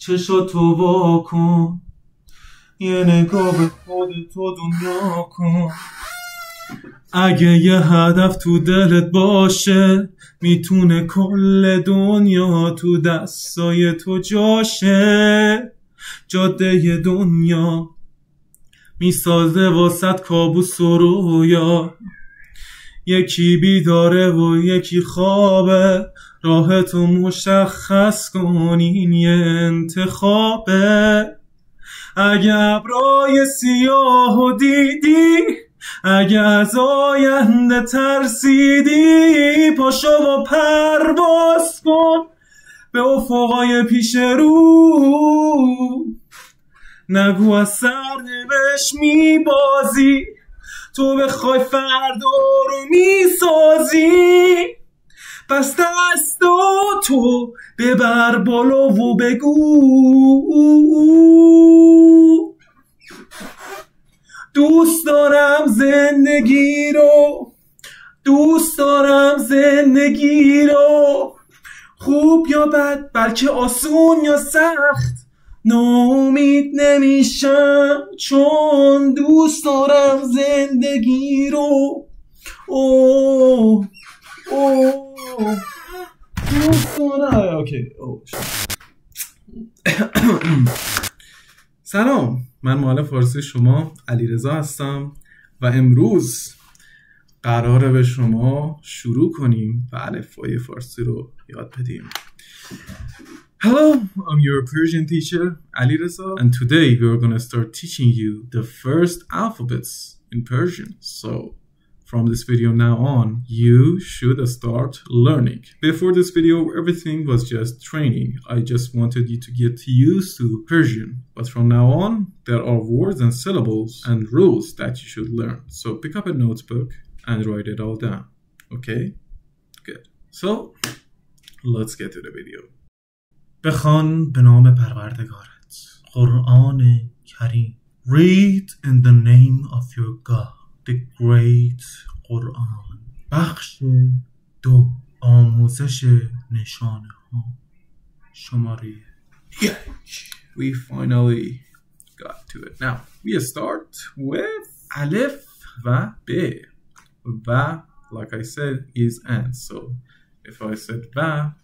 چشاتو وا کن، یه نگاه به خودتو دنیا کن. اگه یه هدف تو دلت باشه، میتونه کل دنیا تو دستای تو جاشه. جاده دنیا میسازه واسط کابوس و رویا، یکی بیداره و یکی خوابه. راهتو مشخص کن، این یه انتخابه. اگه ابرای سیاهو دیدی، اگه از آینده ترسیدی، پاشو و پرواز کن به افقای پیش رو. نگو از سرنوشت میبازی، تو بخوای فردا رو میسازی. پس دستو تو ببر بالا و بگو دوست دارم زندگی رو، دوست دارم زندگی رو. خوب یا بد، بلکه آسون یا سخت، ناامید نمیشم چون دوست دارم زندگی رو. اوه اوه دوست دارم. اوکی. سلام، من معلم فارسی شما علیرضا هستم و امروز قراره به شما شروع کنیم و الفبای فارسی رو یاد بدیم. Hello, I'm your Persian teacher, Alireza, and today we're going to start teaching you the first alphabets in Persian. So, from this video now on, you should start learning. Before this video, everything was just training. I just wanted you to get used to Persian. But from now on, there are words and syllables and rules that you should learn. So, pick up a notebook and write it all down. Okay? Good. So, let's get to the video. بخوان به نام پروردگارت، قرآن کریم. Read in the name of your God, the great قرآن. بخش 2، آموزش نشانه ها. شماره 1. We finally got to it. Now, we start with alif و ب. و, like I said, is and. So, if I said va,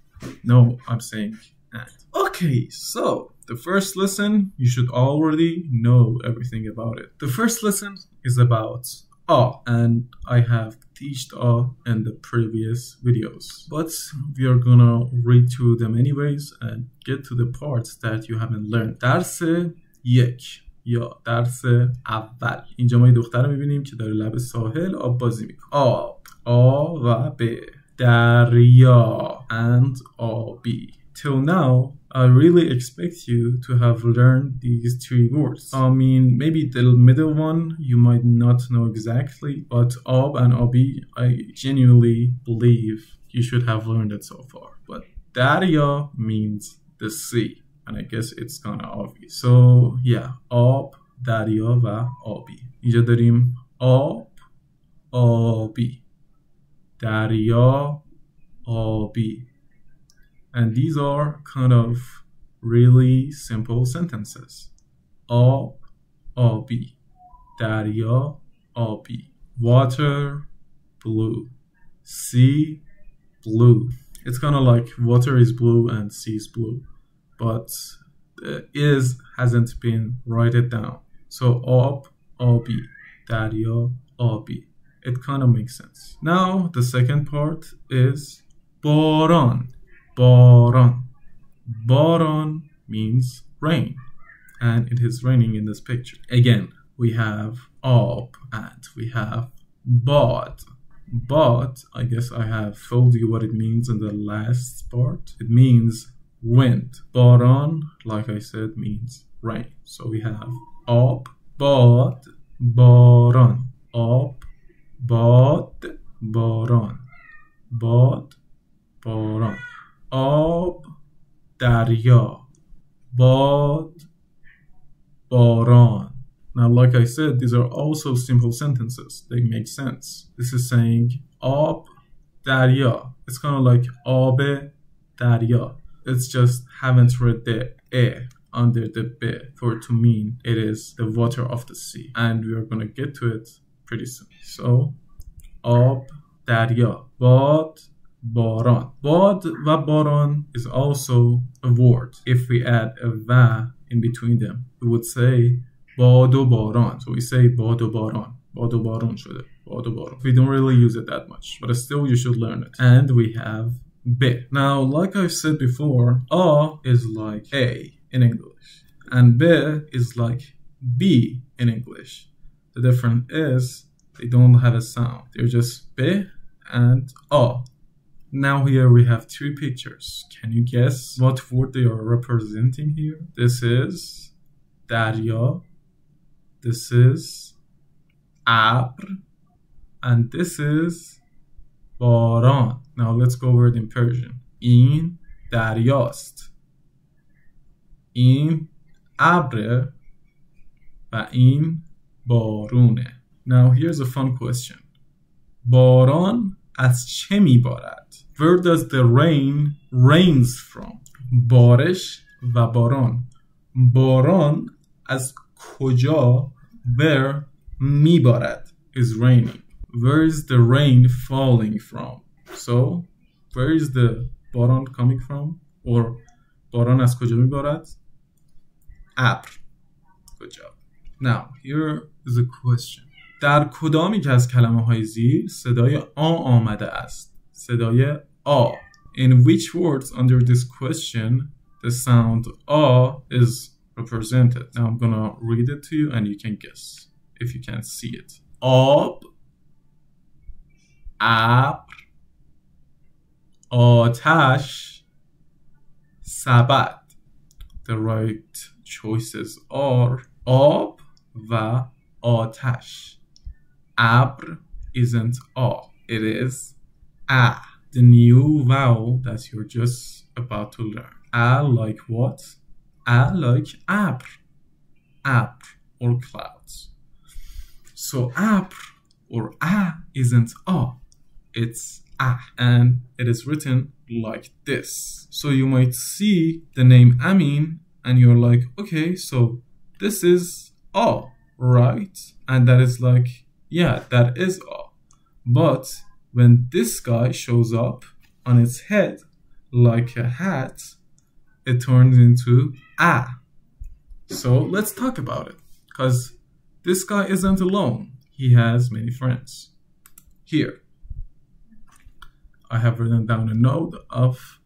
no, I'm saying and. Okay, so the first lesson, you should already know everything about it. The first lesson is about a, and I have taught a in the previous videos, but we are gonna read through them anyways and get to the parts that you haven't learned. درس 1 یا درس اول. اینجا ما یه دختر رو میبینیم که داره لب ساحل آب بازی میکنه. آب، آ و ب، دریا and آبی. Till now, I really expect you to have learned these 3 words. I mean, maybe the middle one you might not know exactly, but Ab and Abi, I genuinely believe you should have learned it so far. But Darya means the sea, and I guess it's kind of obvious. So, yeah, Ab, Darya و Abi. اینجا داریم Ab, Abi, Darya, Abi. And these are kind of really simple sentences. Ab, abi. Darya, abi. Water, blue. Sea, blue. It's kind of like water is blue and sea is blue. But is hasn't been written down. So ab, abi. Darya, abi. It kind of makes sense. Now, the second part is baran. Baran. Baran means rain, and it is raining in this picture. Again, we have ab and we have bad. But I guess I have told you what it means in the last part. It means wind. Baran, like I said, means rain. So we have ab, bad, baran. Ab, bad, baran. Bad, baran. آب، دریا، باد، باران. Now, like I said, these are also simple sentences. They make sense. This is saying آب، دریا. It's kind of like آب، دریا. It's just haven't read the E under the B for it to mean it is the water of the sea. And we are going to get to it pretty soon. So, آب دریا باد باران. باد و باران is also a word. If we add a و in between them, we would say باد و باران. So we say باد و باران. باد و باران شده. باد و باران. We don't really use it that much, but still you should learn it. And we have B. Now, like I said before, A is like A in English, and B is like B in English. The difference is they don't have a sound. They're just B and A. Now here we have two pictures. Can you guess what word they are representing here? This is دریا, this is ابر, and this is باران. Now let's go over it in Persian. این دریاست. این ابر و این بارونه. Now here's a fun question. باران از چه میبارد؟ Where does the rain rains from? بارش و باران. باران از کجا where میبارد is raining. Where is the rain falling from? So, where is the باران coming from? Or باران از کجا میبارد؟ ابر. Good job. Now, here is a question. در کدام یک از کلمه های زیر صدای آ آمده است؟ صدای آ. In which words under this question the sound آ is represented? Now I'm gonna read it to you and you can guess if you can see it. آب, ابر, آتش, سبد. The right choices are آب و آتش. ابر isn't A. It is A. The new vowel that you're just about to learn. A like what? A like ابر. ابر or clouds. So ابر or A isn't A. It's A. And it is written like this. So you might see the name Amin and you're like, okay, so this is A, right? And that is like, yeah, that is A. But when this guy shows up on its head like a hat, it turns into A. So let's talk about it. Because this guy isn't alone. He has many friends. Here, I have written down a note of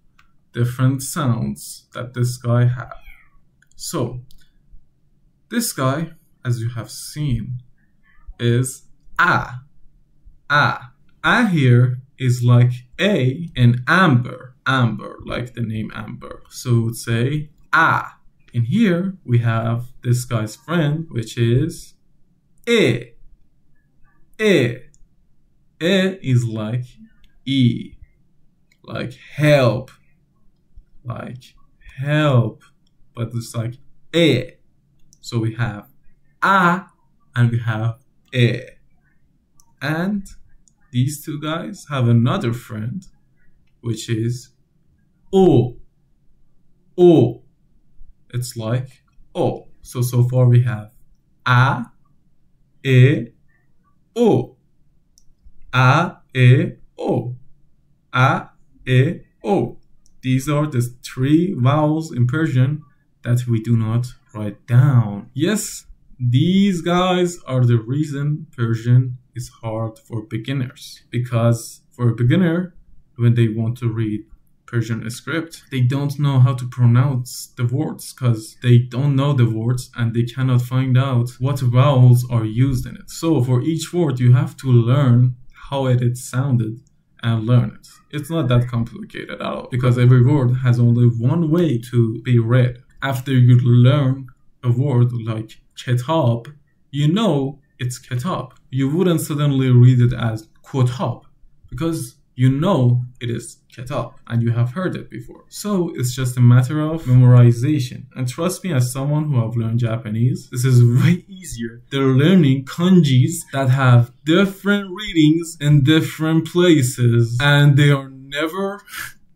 different sounds that this guy has. So, this guy, as you have seen, is A. A. A here is like A in amber. Amber, like the name Amber. So we would say A. In here, we have this guy's friend, which is E. E. E is like E. Like help. Like help. But it's like E. So we have A and we have E. And these two guys have another friend, which is O. O. It's like O. So far we have A, E, O. A, E, O. A, E, O. These are the three vowels in Persian that we do not write down. Yes, these guys are the reason Persian is hard for beginners. Because for a beginner, when they want to read Persian script, they don't know how to pronounce the words because they don't know the words and they cannot find out what vowels are used in it. So for each word, you have to learn how it sounded and learn it. It's not that complicated at all because every word has only one way to be read. After you learn a word like kitab, you know it's kitab. You wouldn't suddenly read it as kotab because you know it is kitab and you have heard it before. So it's just a matter of memorization. And trust me, as someone who have learned Japanese, this is way easier. They're learning kanjis that have different readings in different places and they are never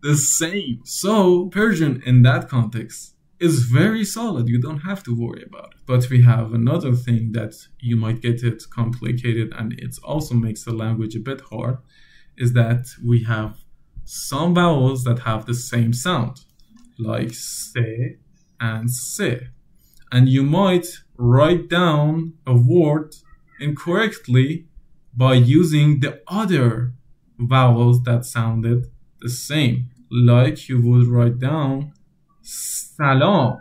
the same. So Persian in that context is very solid. You don't have to worry about it. But we have another thing that you might get it complicated, and it also makes the language a bit hard, is that we have some vowels that have the same sound, like se and se. And you might write down a word incorrectly by using the other vowels that sounded the same. Like you would write down salam,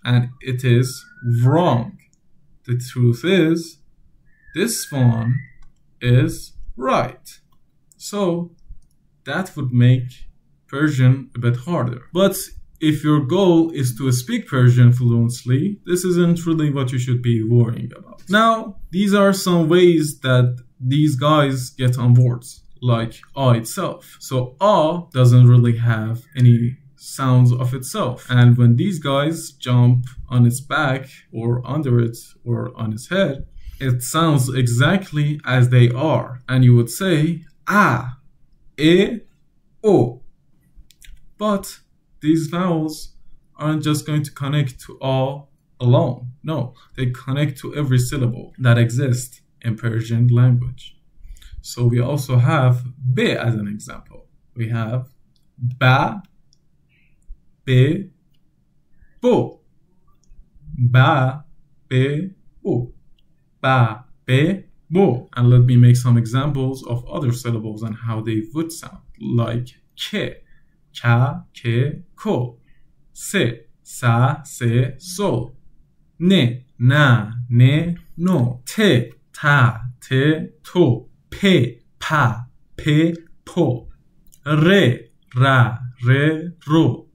and it is wrong. The truth is, this one is right. So that would make Persian a bit harder. But if your goal is to speak Persian fluently, this isn't really what you should be worrying about. Now, these are some ways that these guys get on words, like A itself. So A doesn't really have any sounds of itself. And when these guys jump on its back or under it or on its head, it sounds exactly as they are. And you would say A, E, O. But these vowels aren't just going to connect to A alone. No, they connect to every syllable that exists in Persian language. So we also have B as an example. We have ba, be, bo. Ba, be, bo. Ba, be, bo. And let me make some examples of other syllables and how they would sound, like ke, ka, ke, ko, se, sa, se, so, ne, na, ne, no, te, ta, te, to, pe, pa, pe, po, re, ra, re, ro,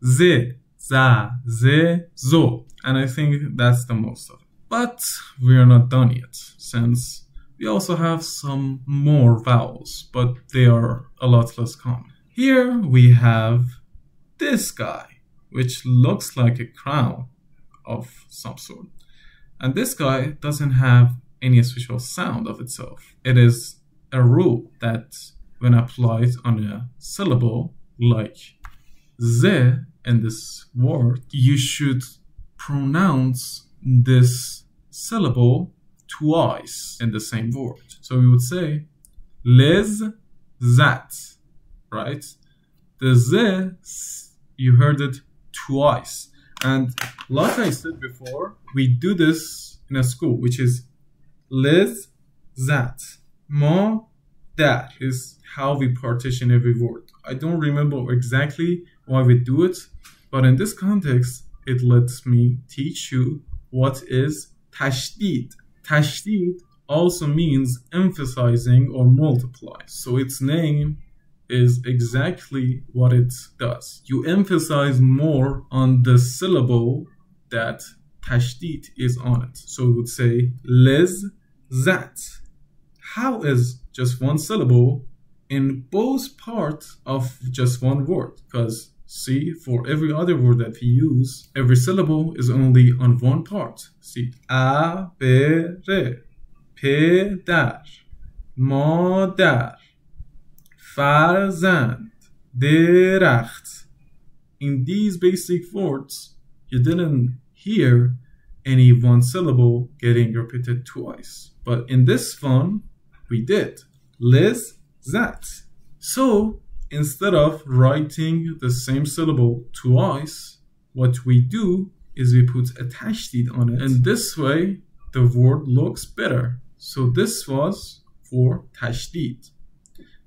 ze, za, ze, zo. And I think that's the most of it. But we are not done yet, since we also have some more vowels, but they are a lot less common. Here we have this guy, which looks like a crown of some sort. And this guy doesn't have any special sound of itself. It is a rule that when applied on a syllable like ze in this word, you should pronounce this syllable twice in the same word. So we would say les, zat, right? The z, you heard it twice. And like I said before, we do this in a school, which is les, zat, ma, that is how we partition every word. I don't remember exactly why we do it, but in this context, it lets me teach you what is tashdid. Tashdid also means emphasizing or multiply. So its name is exactly what it does. You emphasize more on the syllable that tashdid is on it. So we would say les, zat. How is just one syllable in both parts of just one word? Because see, for every other word that we use, every syllable is only on one part. See, a, be, re, پدر، مادر، فرزند، درخت. In these basic words, you didn't hear any one syllable getting repeated twice. But in this one, we did. Les, zat. So, instead of writing the same syllable twice, what we do is we put a tashdid on it. And this way, the word looks better. So this was for tashdid.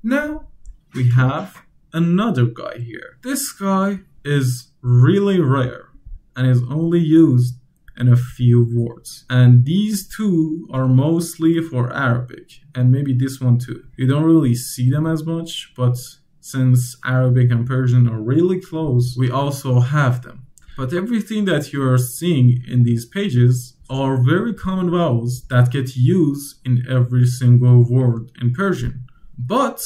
Now, we have another guy here. This guy is really rare and is only used in a few words. And these two are mostly for Arabic, and maybe this one too. You don't really see them as much, but since Arabic and Persian are really close, we also have them. But everything that you are seeing in these pages are very common vowels that get used in every single word in Persian. But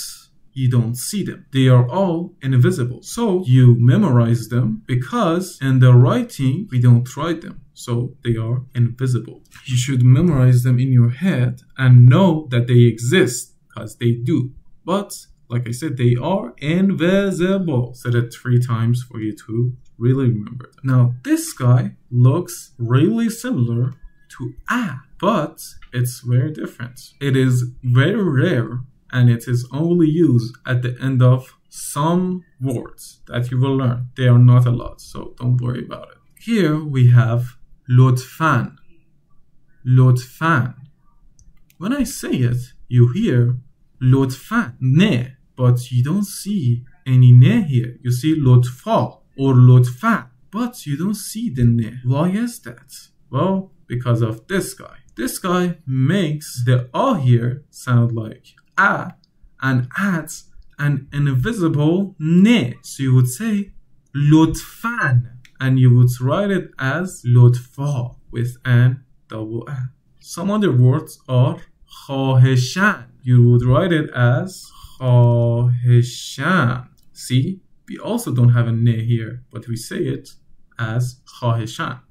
you don't see them. They are all invisible. So you memorize them because in the writing, we don't write them. So they are invisible. You should memorize them in your head and know that they exist because they do. But like I said, they are invisible. Said it 3 times for you to really remember. Now, this guy looks really similar to a, but it's very different. It is very rare and it is only used at the end of some words that you will learn. They are not a lot, so don't worry about it. Here we have لطفاً. لطفاً. When I say it, you hear لطفاً, ne, but you don't see any ne here. You see لطفا or لطفاً, but you don't see the ne. Why is that? Well, because of this guy. This guy makes the a here sound like a and adds an invisible ne. So you would say لطفاً and you would write it as لطفا with an double a. Some other words are خواهشاً. You would write it as خواهشاً. See, we also don't have a ne here, but we say it as خواهشاً.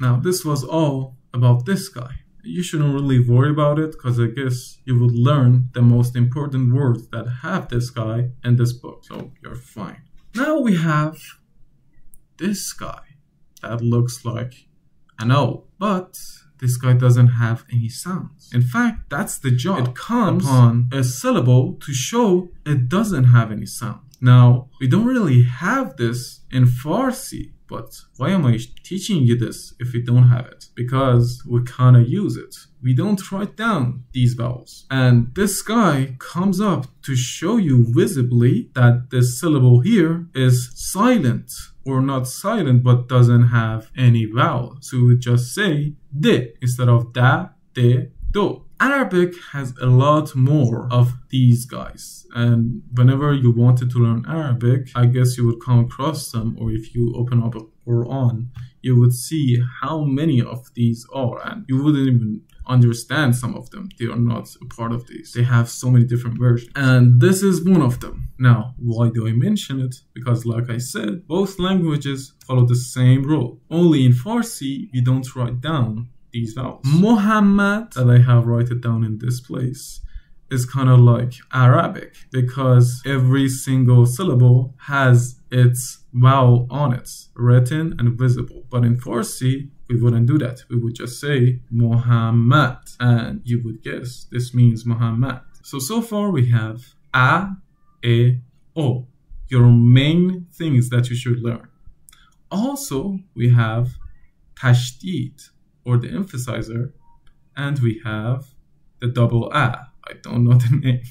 Now, this was all about this guy. You shouldn't really worry about it because I guess you would learn the most important words that have this guy in this book, so you're fine. Now we have this guy that looks like an O, but this guy doesn't have any sounds. In fact, that's the job. It comes upon a syllable to show it doesn't have any sound. Now, we don't really have this in Farsi, but why am I teaching you this if we don't have it? Because we kind of use it. We don't write down these vowels. And this guy comes up to show you visibly that this syllable here is silent, or not silent but doesn't have any vowel. So we would just say de instead of da, de, do. Arabic has a lot more of these guys, and whenever you wanted to learn Arabic, I guess you would come across them, or if you open up a Quran, you would see how many of these are, and you wouldn't even understand some of them. They are not a part of these. They have so many different versions, and this is one of them. Now, why do I mention it? Because like I said, both languages follow the same rule. Only in Farsi, you don't write down these vowels. Muhammad, that I have written down in this place, is kind of like Arabic because every single syllable has its vowel on it, written and visible. But in Farsi, we wouldn't do that. We would just say Muhammad, and you would guess this means Muhammad. So far we have a, e, o, your main things that you should learn. Also, we have tashdid, or the emphasizer, and we have the double a. I don't know the name,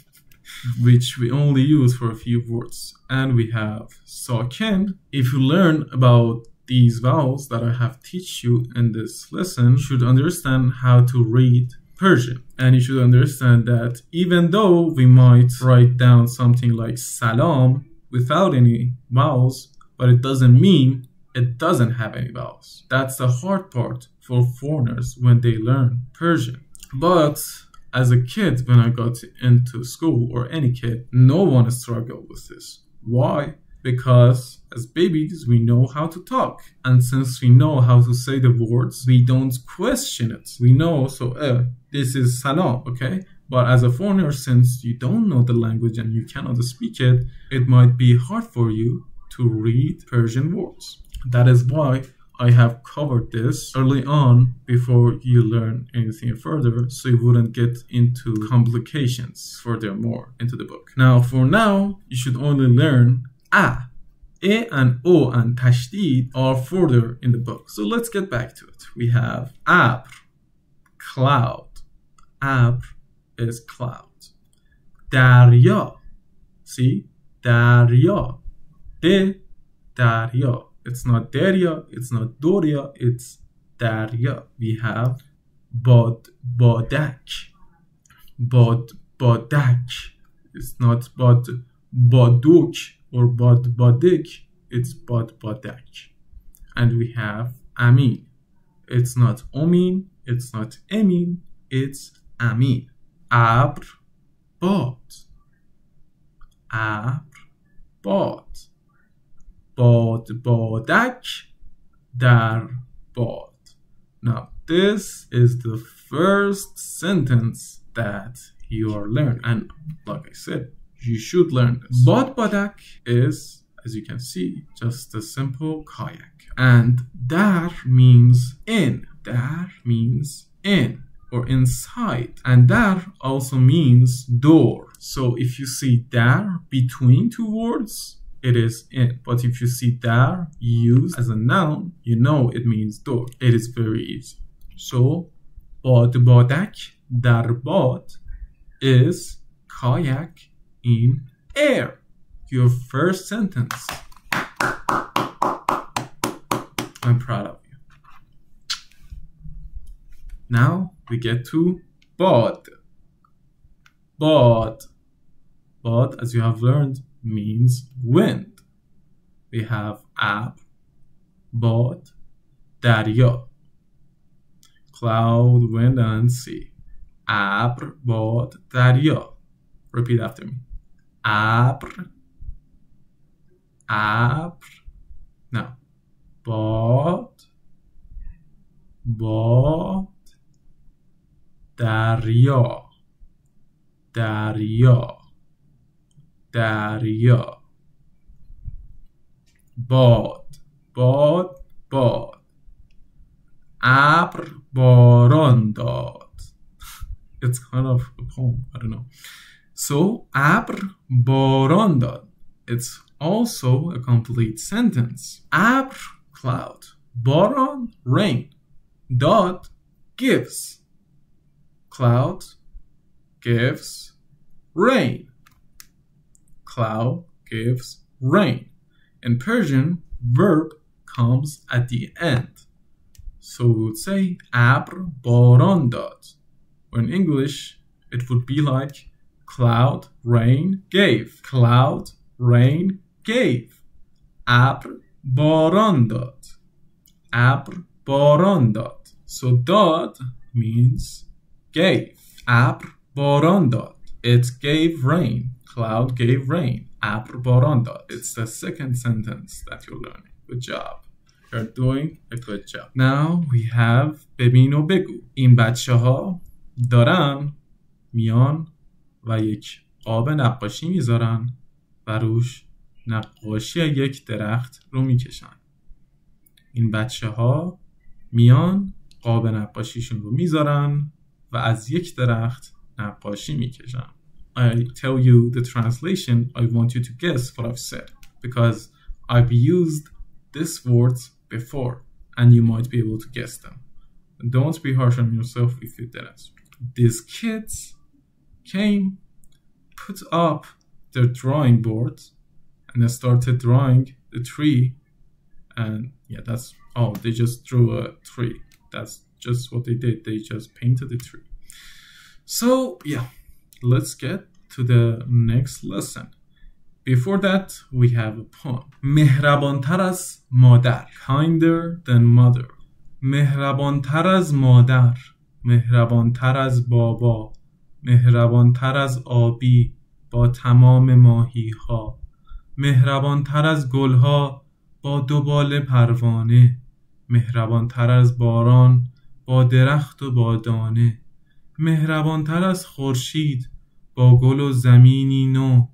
which we only use for a few words. And we have sakin. If you learn about these vowels that I have teach you in this lesson, you should understand how to read Persian. And you should understand that even though we might write down something like salam without any vowels, but it doesn't mean it doesn't have any vowels. That's the hard part for foreigners when they learn Persian. But as a kid, when I got into school, or any kid, no one struggled with this. Why? Because as babies, we know how to talk. And since we know how to say the words, we don't question it. We know, so this is salam, okay? But as a foreigner, since you don't know the language and you cannot speak it, it might be hard for you to read Persian words. That is why I have covered this early on before you learn anything further, so you wouldn't get into complications furthermore into the book. Now, for now, you should only learn a. E and o and tashdid are further in the book. So let's get back to it. We have abr, cloud. Abr is cloud. Darya. See? Darya. De, darya. It's not Darya, it's not Doria, it's Darya. We have Bod, Bodak. Bod, Bodak. It's not Bod, Boduk or Bod, Bodik, it's Bod, Bodak. And we have Amin. It's not Omin, it's not Emin, it's Amin. Abr, Bod. Abr, Bod. Bad badak dar bad. Now this is the first sentence that you are learning, and like I said, You should learn this. Badbadak is, as you can see, just a simple kayak. And dar means in. Dar means in or inside. And dar also means door. So if you see dar between two words, it is in. But if you see dar used as a noun, you know it means door. It is very easy. So badbadak dar bad is kayak in air. Your first sentence. I'm proud of you. Now we get to bad. Bad, as you have learned, means wind. We have ab, bad, darya. Cloud, wind, and sea. Abr, bad, darya. Repeat after me. Abr, now bad, darya, bad, abr baran dad. It's kind of a poem, I don't know. So abr baran dad, it's also a complete sentence. Abr, cloud. Baran, rain. Dad, gives. Cloud gives rain. Cloud gives rain. In Persian, verb comes at the end. So we would say abr baran dad. Or in English, it would be like cloud, rain, gave. Cloud, rain, gave. Abr baran dad. Abr baran dad. So dad means gave. Abr baran dad. It gave rain. Cloud gave rain. Abr baran dad. It's the second sentence that you're learning. Good job. You're doing a good job. Now we have ببین و بگو. این بچه ها دارن میان و یک قاب نقاشی میذارن و روش نقاشی یک درخت رو میکشن. این بچه ها میان قاب نقاشیشون رو میذارن و از یک درخت نقاشی میکشن. I tell you the translation. I want you to guess what I've said because I've used these words before and you might be able to guess them. Don't be harsh on yourself if you didn't. These kids came, put up their drawing board and they started drawing the tree, and yeah, that's all. They just drew a tree. That's just what they did. They just painted the tree. So yeah, let's get to the next lesson. Before that, we have a poem. مهربانتر از مادر. Kinder than mother. مهربانتر از مادر. مهربانتر از بابا. مهربانتر از آبی با تمام ماهی ها. مهربانتر از گلها با دو بال پروانه. مهربانتر از باران با درخت و با دانه. مهربانتر از خورشید با گل و زمینی نو.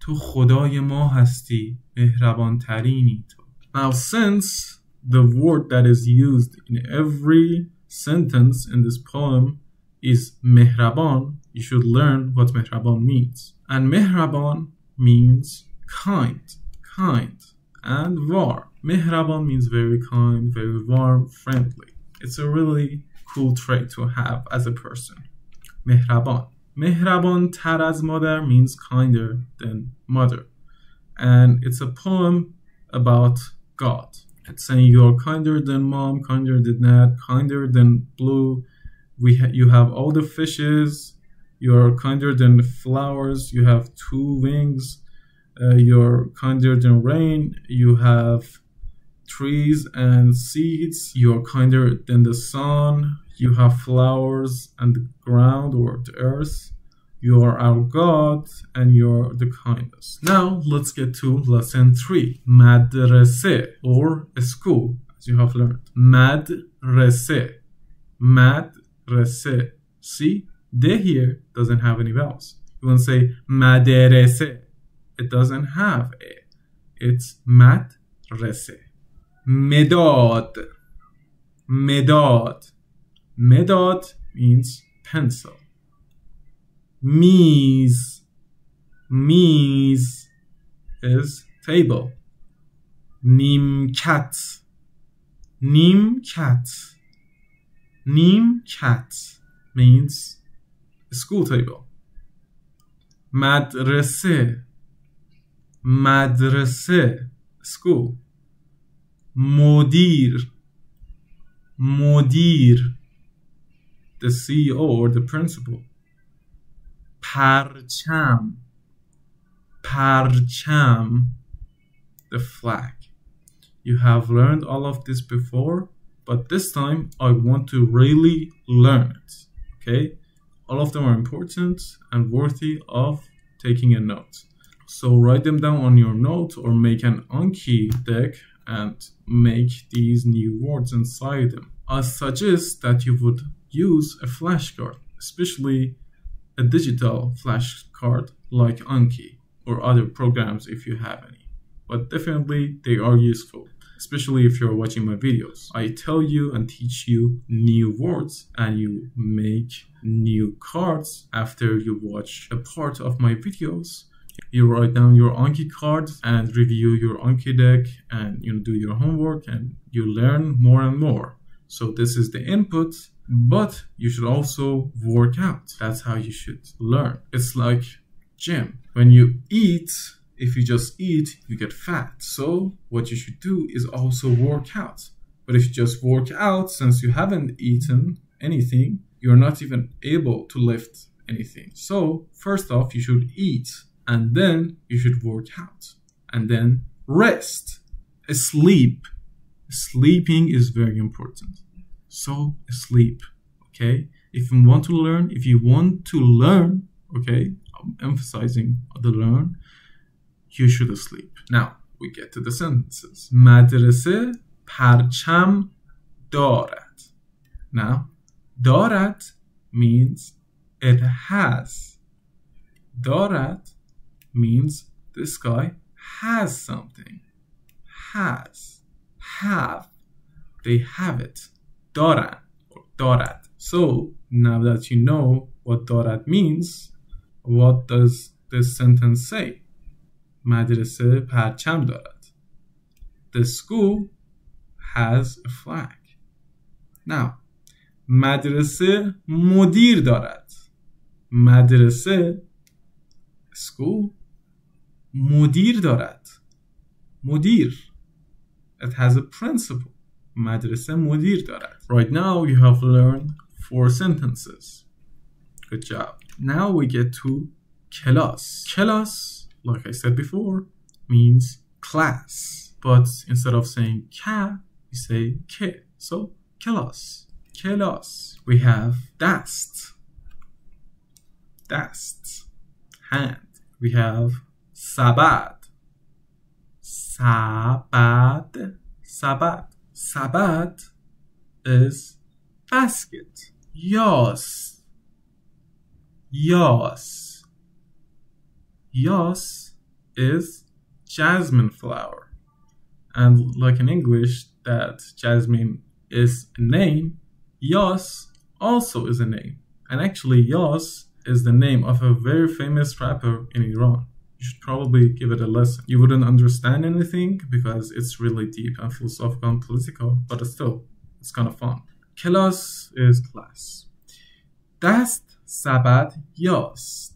تو خدای ما هستی، مهربانترینی تو. Now since the word that is used in every sentence in this poem is mehraban, you should learn what mehraban means. And mehraban means kind. And warm. Mehraban means very kind, very warm, friendly. It's a really cool trait to have as a person. Mehraban. Mehraban tar az madar means kinder than mother. And it's a poem about God. It's saying you're kinder than mom, kinder than dad, kinder than blue. You have all the fishes. You're kinder than the flowers. You have two wings. You're kinder than rain. You have trees and seeds. You're kinder than the sun. You have flowers and the ground or the earth. You are our God and you're the kindest. Now let's get to lesson 3. Madrase or school, as you have learned. Madrase. See, de here doesn't have any vowels. You won't say maderese. It doesn't have a. It's madrese. Medad. Medad. Medad means pencil. Miz. Miz is table. Nimkat. Nimkat. Nimkat means school table. Madrase. Madrase, school. Mudir. Mudir, the CEO or the principal. Parcham. Parcham, the flag. You have learned all of this before, but this time I want to really learn it. Okay? All of them are important and worthy of taking a note. So write them down on your note or make an Anki deck and make these new words inside them. I suggest that you would use a flashcard, especially a digital flashcard like Anki or other programs if you have any. But definitely they are useful, especially if you're watching my videos. I tell you and teach you new words and you make new cards after you watch a part of my videos. You write down your Anki card and review your Anki deck and you do your homework and you learn more and more. So this is the input, but you should also work out. That's how you should learn. It's like gym. When you eat, if you just eat, you get fat. So what you should do is also work out. But if you just work out, since you haven't eaten anything, you're not even able to lift anything. So first off, you should eat. And then you should work out. And then rest. Sleep. Sleeping is very important. So sleep. Okay? If you want to learn, okay? I'm emphasizing the learn. You should sleep. Now, we get to the sentences. Madrase parcham دارد. Now, دارد means it has. دارد means this guy has something. Has. Have. They have it. دارن or دارد. So, now that you know what دارد means, what does this sentence say? مدرسه پرچم دارد. The school has a flag. Now, مدرسه مدیر دارد. مدرسه school مدیر دارد. مدیر. It has a principal. مدرسه مدیر دارد. Right now you have learned 4 sentences. Good job. Now we get to class. Class, like I said before, means class. But instead of saying ka, we say ke. So class. Class. We have dast. Dast. Hand. We have sabad. Sabad. Sabad. Sabad is basket. Yas. Yas. Yas is jasmine flower. And like in English, that jasmine is a name, Yas also is a name. And actually, Yas is the name of a very famous rapper in Iran. You should probably give it a listen. You wouldn't understand anything because it's really deep and philosophical and political, but still, it's kind of fun. Class is class. Dast sabad yas.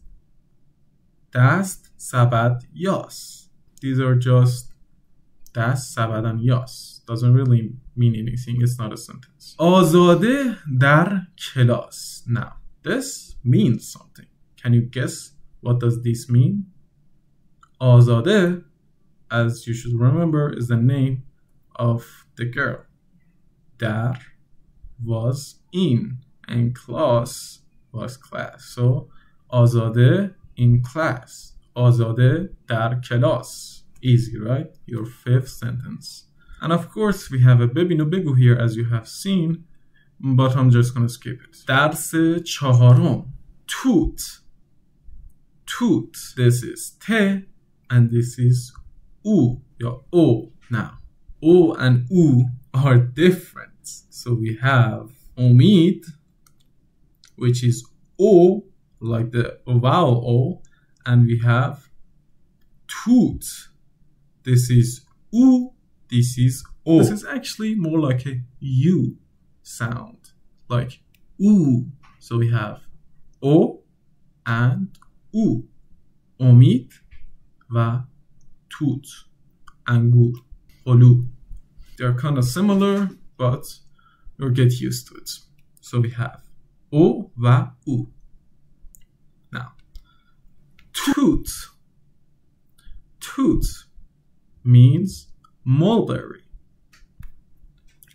Dast sabad yas. These are just dast, sabad, and yas. Doesn't really mean anything. It's not a sentence. Azade dar class. Now, this means something. Can you guess what does this mean? Azade, as you should remember, is the name of the girl. Dar was in and class was class. So Azade in class. Azade dar class. Easy, right? Your 5th sentence. And of course, we have a bebinu begu here, as you have seen, but I'm just gonna skip it. Dars chaharom. Toot. toot. This is te and this is u, your o. Now, o and u are different. So we have omid, which is o, like the vowel o, and we have toot. This is u, this is o. This is actually more like a u sound, like oo. So we have o and u. امید و توت. انگور. هلو. They're kind of similar, but you'll get used to it. So we have o و u. Now, toot. Toot means mulberry,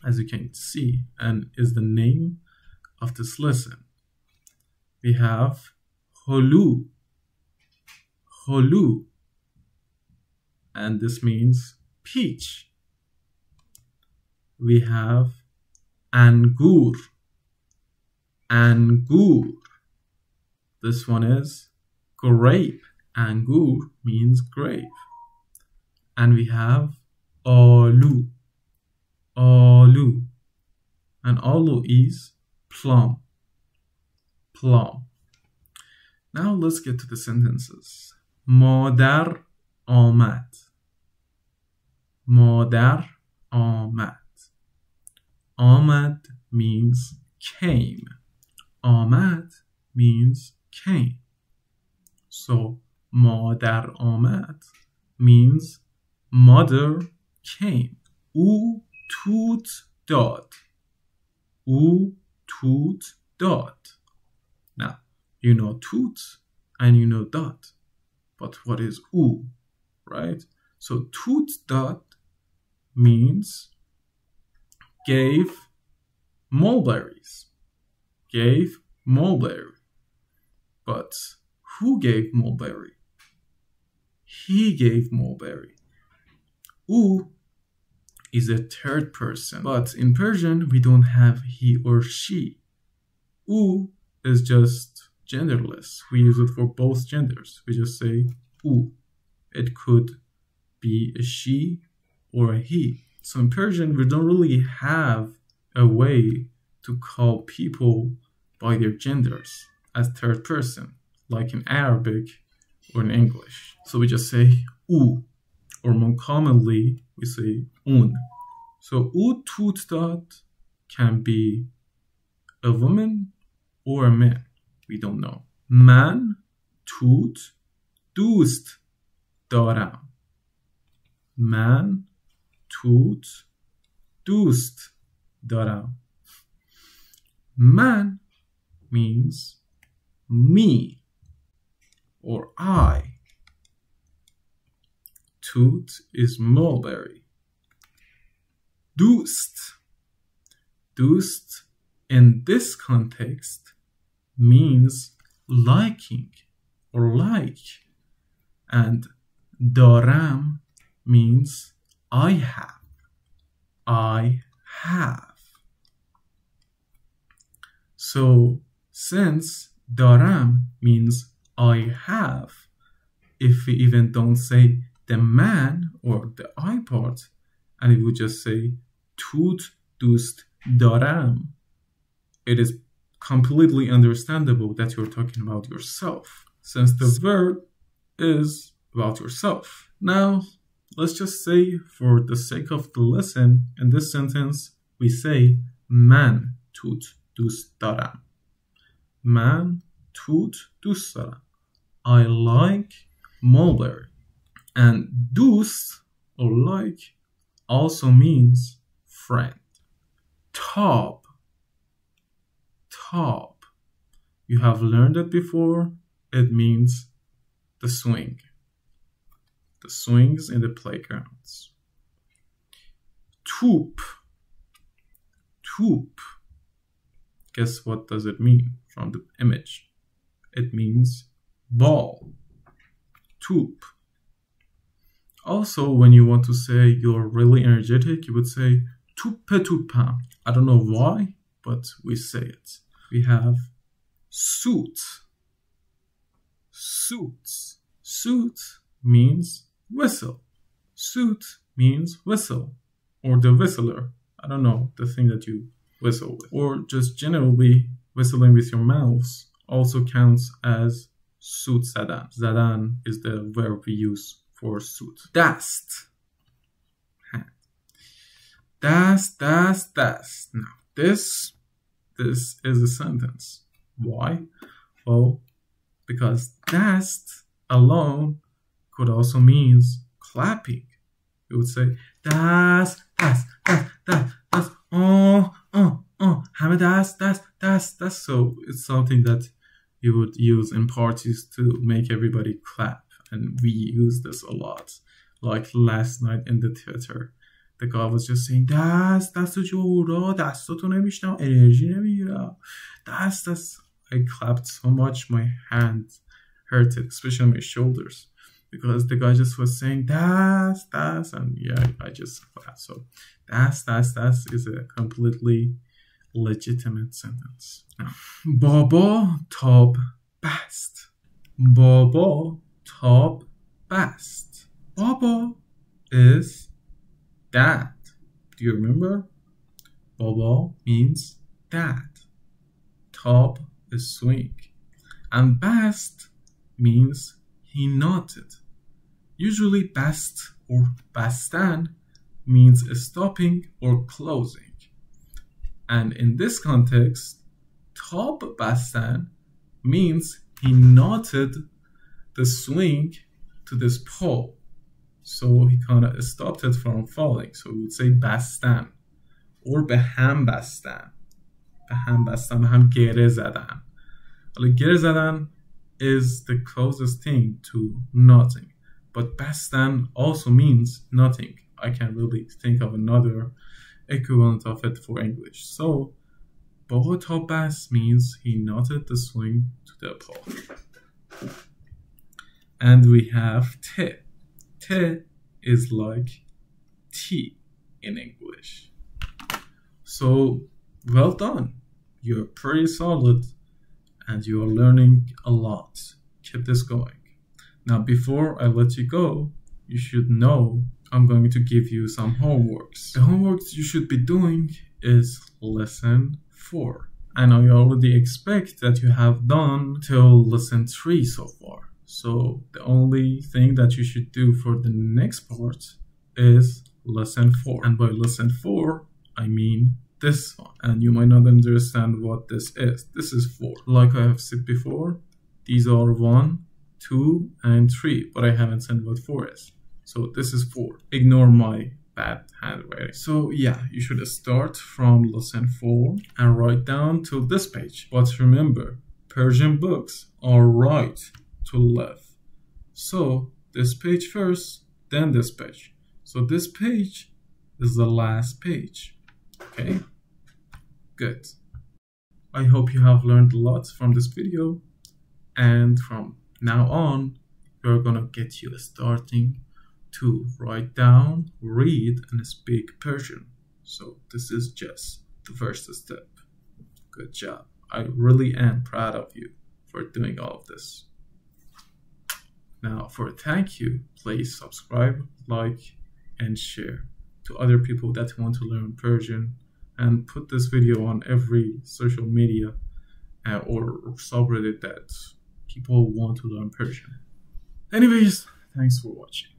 as you can see, and is the name of this lesson. We have holu, holu, and this means peach. We have angur, angur. This one is grape. Angur means grape. And we have alu, alu, and alu is plum, plum. Now let's get to the sentences. مادر آمد. مادر آمد. آمد means came. آمد means came. So مادر آمد means mother came. او توت داد. او توت داد. Now, you know toot and you know dot. But what is u, right? So toot dot means gave mulberries. Gave mulberry. But who gave mulberry? He gave mulberry. U is a third person. But in Persian, we don't have he or she. U is just genderless. We use it for both genders. We just say u. It could be a she or a he. So in Persian, we don't really have a way to call people by their genders as third person, like in Arabic or in English. So we just say u, or more commonly, we say un. So u toot dad can be a woman or a man. We don't know. Man toot دوست دارم. Man toot دوست دارم. Man means me or I. Toot is mulberry. دوست. دوست in this context means liking or like, and دارم means I have. I have. So since دارم means I have, if we even don't say the man or the I part, and we would just say توت دوست دارم, it is completely understandable that you're talking about yourself, since the verb is about yourself. Now, let's just say, for the sake of the lesson, in this sentence, we say من توت دوست دارم. من توت دوست دارم. I like mulberry. And دوست or like also means friend. Top. Top. You have learned it before. It means the swing. The swings in the playgrounds. Toop. Toop. Guess what does it mean from the image? It means ball. Toop. Also, when you want to say you're really energetic, you would say tuppe tuppa. I don't know why, but we say it. We have suit. suits. Suit means whistle. Suit means whistle, or the whistler. I don't know, the thing that you whistle with. Or just generally whistling with your mouth also counts as suit zadan. Zadan is the verb we use for suit. Dast. Hand. Dast. Now, this is a sentence. Why? Well, because dast alone could also means clapping. You would say dast, hammer dast. So it's something that you would use in parties to make everybody clap, and we use this a lot. Like last night in the theater, the guy was just saying دست جورا دستاتو نمیشنم انرژی نمیگیرم دست. I clapped so much my hand hurted, especially my shoulders, because the guy just was saying das, and yeah, I just clapped. So das is a completely legitimate sentence. Now, Baba tab bast. Baba tab bast. Baba is dad. Do you remember? Baba means dad. Tab is swing. And bast means he nodded. Usually bast or bastan means stopping or closing. And in this context, tab bastan means he knotted the swing to this pole. So he kind of stopped it from falling. So we would say bastan or beham bastan. Beham bastan, beham gere zadan. Gere zadan is the closest thing to knotting. But bastan also means knotting. I can't really think of another equivalent of it for English. So Baba tab bast means he knotted the swing to the pole. And we have te. Te is like tea in English. So well done. You're pretty solid and you are learning a lot. Keep this going. Now, before I let you go, you should know I'm going to give you some homeworks. The homeworks you should be doing is lesson 4. And I already expect that you have done till lesson 3 so far. So the only thing that you should do for the next part is lesson 4. And by lesson 4, I mean this one. And you might not understand what this is. This is 4. Like I have said before, these are 1, 2, and 3. But I haven't said what 4 is. So this is 4. Ignore my bad handwriting. So yeah, you should start from lesson 4 and write down till this page. But remember, Persian books are right to left. So this page first, then this page. So this page is the last page. Okay? Good. I hope you have learned a lot from this video. And from now on, we're gonna get you starting to write down, read, and speak Persian. So this is just the first step. Good job. I really am proud of you for doing all of this. Now, for a thank you, please subscribe, like, and share to other people that want to learn Persian, and put this video on every social media or subreddit that people want to learn Persian. Anyways, thanks for watching.